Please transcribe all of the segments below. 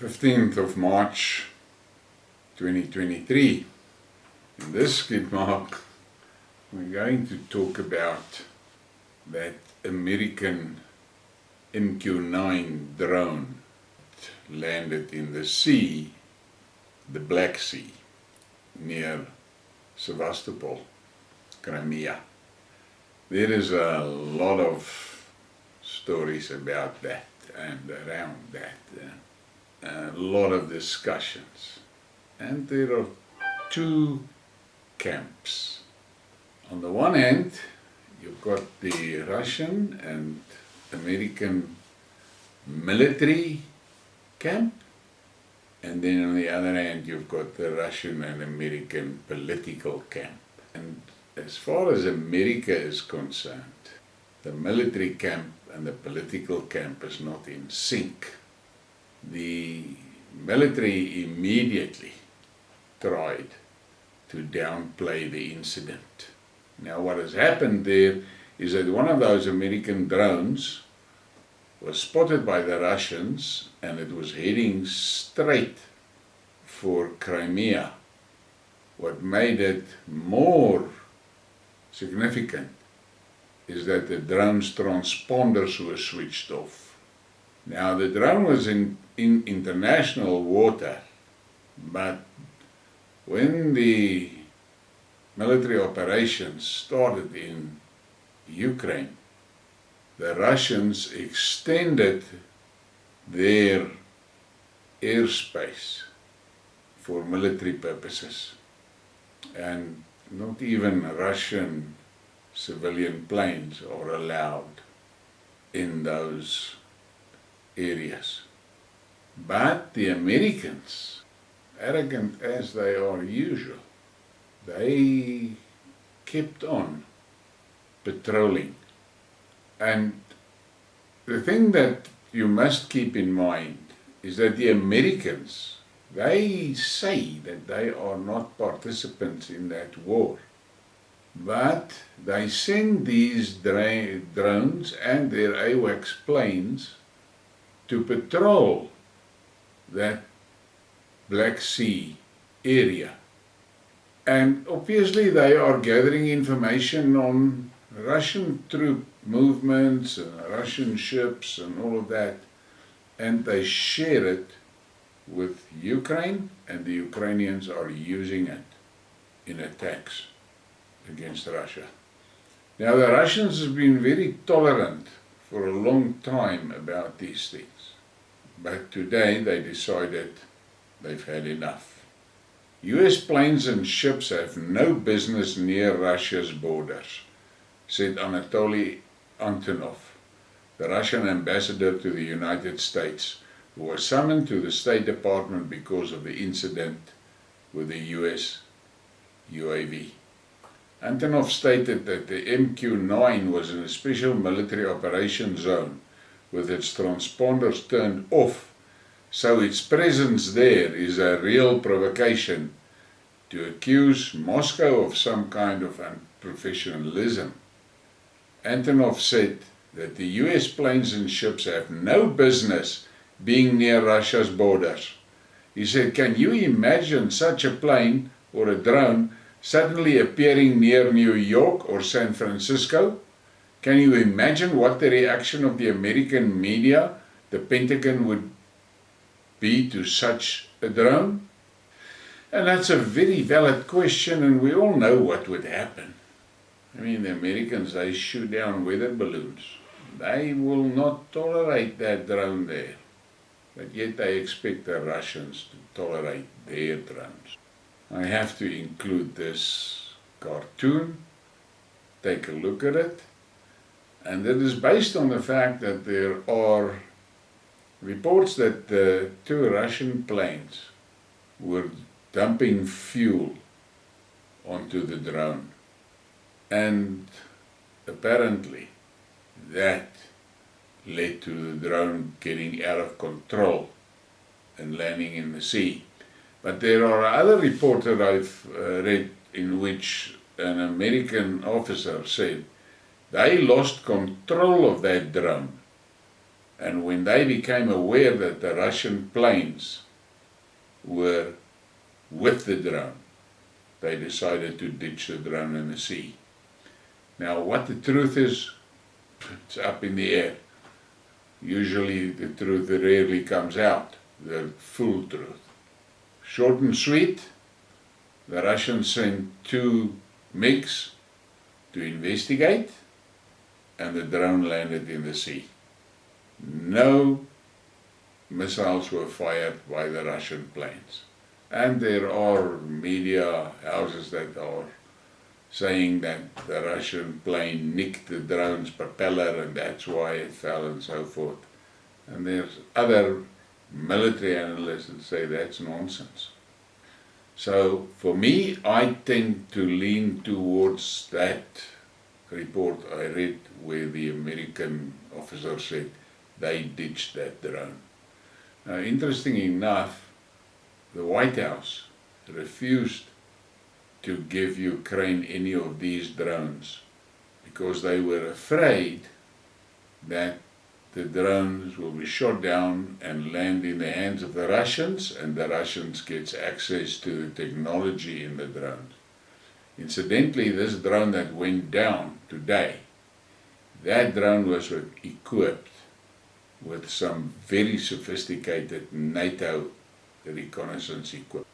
15th of March 2023. In this Skidmark, we're going to talk about that American MQ-9 drone landed in the sea, the Black Sea, near Sevastopol, Crimea. There is a lot of stories about that and around that, a lot of discussions. And there are two camps. On the one hand, you've got the Russian and American military camp, and then on the other hand you've got the Russian and American political camp. And as far as America is concerned, the military camp and the political camp is not in sync. The military immediately tried to downplay the incident. Now what has happened there is that one of those American drones was spotted by the Russians and it was heading straight for Crimea. What made it more significant is that the drone's transponders were switched off. Now the drone was in international water, but when the military operations started in Ukraine, the Russians extended their airspace for military purposes, and not even Russian civilian planes are allowed in those areas. But the Americans, arrogant as they are usual, they kept on patrolling. And the thing that you must keep in mind is that the Americans, they say that they are not participants in that war, but they send these drones and their AWACS planes to patrol that Black Sea area. And obviously they are gathering information on Russian troop movements and Russian ships and all of that, and they share it with Ukraine, and the Ukrainians are using it in attacks against Russia. Now the Russians have been very tolerant for a long time about these things, but today they decided they've had enough. US planes and ships have no business near Russia's borders, said Anatoly Antonov, the Russian ambassador to the United States, who was summoned to the State Department because of the incident with the US UAV. Antonov stated that the MQ-9 was in a special military operation zone with its transponders turned off, so its presence there is a real provocation to accuse Moscow of some kind of unprofessionalism. Antonov said that the US planes and ships have no business being near Russia's borders. He said, can you imagine such a plane or a drone suddenly appearing near New York or San Francisco? Can you imagine what the reaction of the American media, the Pentagon, would be to such a drone? And that's a very valid question, and we all know what would happen. I mean, the Americans, they shoot down weather balloons. They will not tolerate that drone there. But yet they expect the Russians to tolerate their drones. I have to include this cartoon. Take a look at it. And it is based on the fact that there are reports that the two Russian planes were dumping fuel onto the drone. And apparently that led to the drone getting out of control and landing in the sea. But there are other reports that I've read in which an American officer said they lost control of that drone And when they became aware that the Russian planes were with the drone, they decided to ditch the drone in the sea. Now, what the truth is, it's up in the air. Usually the truth rarely comes out, the full truth. Short and sweet, the Russians sent 2 MiGs to investigate, and the drone landed in the sea. No missiles were fired by the Russian planes. And there are media houses that are saying that the Russian plane nicked the drone's propeller and that's why it fell and so forth. And there's other military analysts that say that's nonsense. So for me, I tend to lean towards that report I read where the American officer said they ditched that drone. Now, interesting enough, the White House refused to give Ukraine any of these drones because they were afraid that the drones will be shot down and land in the hands of the Russians, and the Russians get access to the technology in the drones. Incidentally, this drone that went down today, that drone was equipped with some very sophisticated NATO reconnaissance equipment.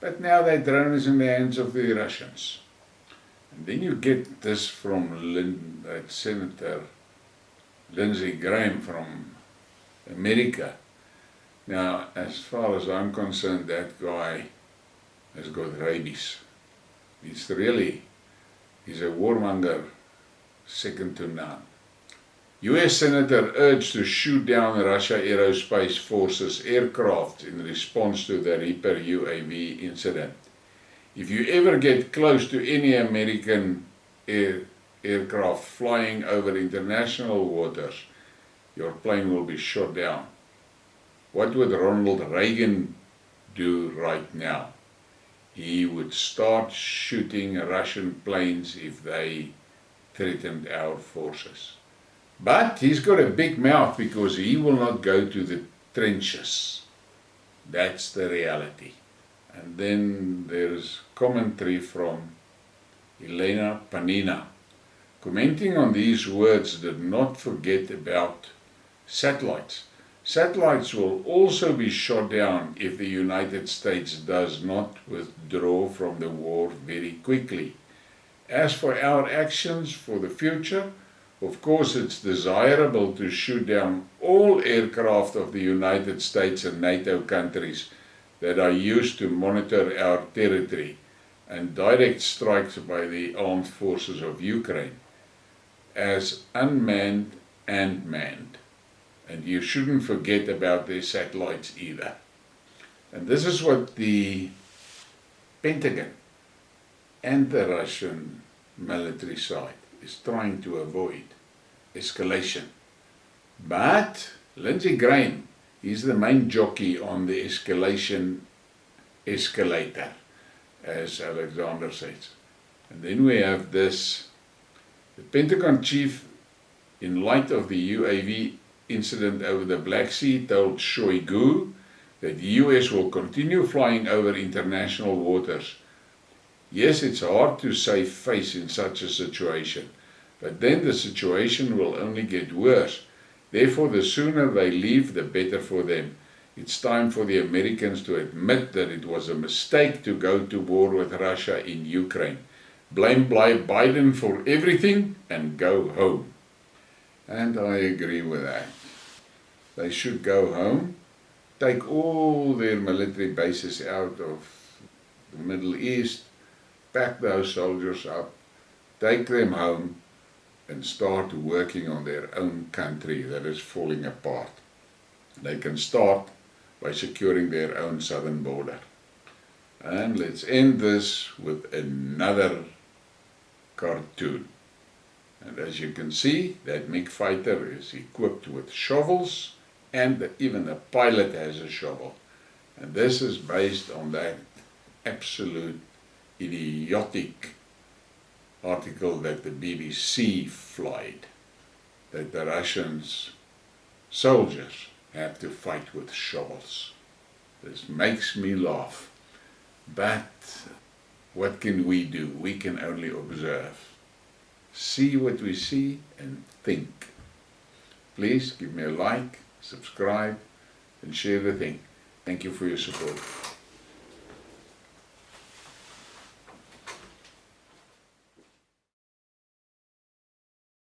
But now that drone is in the hands of the Russians. And then you get this from Senator Lindsey Graham from America. Now, as far as I'm concerned, that guy has got rabies. He's a warmonger second to none. US Senator urged to shoot down Russia Aerospace Forces aircraft in response to the Reaper UAV incident. If you ever get close to any American aircraft flying over international waters, your plane will be shot down. What would Ronald Reagan do right now? He would start shooting Russian planes if they threatened our forces. But he's got a big mouth because he will not go to the trenches. That's the reality. And then there's commentary from Elena Panina. Commenting on these words, did not forget about satellites. Satellites will also be shot down if the United States does not withdraw from the war very quickly. As for our actions for the future, of course it's desirable to shoot down all aircraft of the United States and NATO countries that are used to monitor our territory and direct strikes by the armed forces of Ukraine as unmanned and manned. And you shouldn't forget about their satellites either. And this is what the Pentagon and the Russian military side is trying to avoid: escalation. But Lindsey Graham, he's the main jockey on the escalation escalator, as Alexander says. And then we have this: the Pentagon chief, in light of the UAV incident over the Black Sea, told Shoigu that the US will continue flying over international waters. Yes, it's hard to save face in such a situation, but then the situation will only get worse. Therefore, the sooner they leave, the better for them. It's time for the Americans to admit that it was a mistake to go to war with Russia in Ukraine. Blame Biden for everything and go home. And I agree with that. They should go home, take all their military bases out of the Middle East, pack those soldiers up, take them home, and start working on their own country that is falling apart. They can start by securing their own southern border. And let's end this with another cartoon. And as you can see, that MiG fighter is equipped with shovels, and even the pilot has a shovel. And this is based on that absolute idiotic article that the BBC flied, that the Russians soldiers have to fight with shovels. This makes me laugh. But what can we do? We can only observe. See what we see and think. Please give me a like, subscribe, and share the thing. Thank you for your support.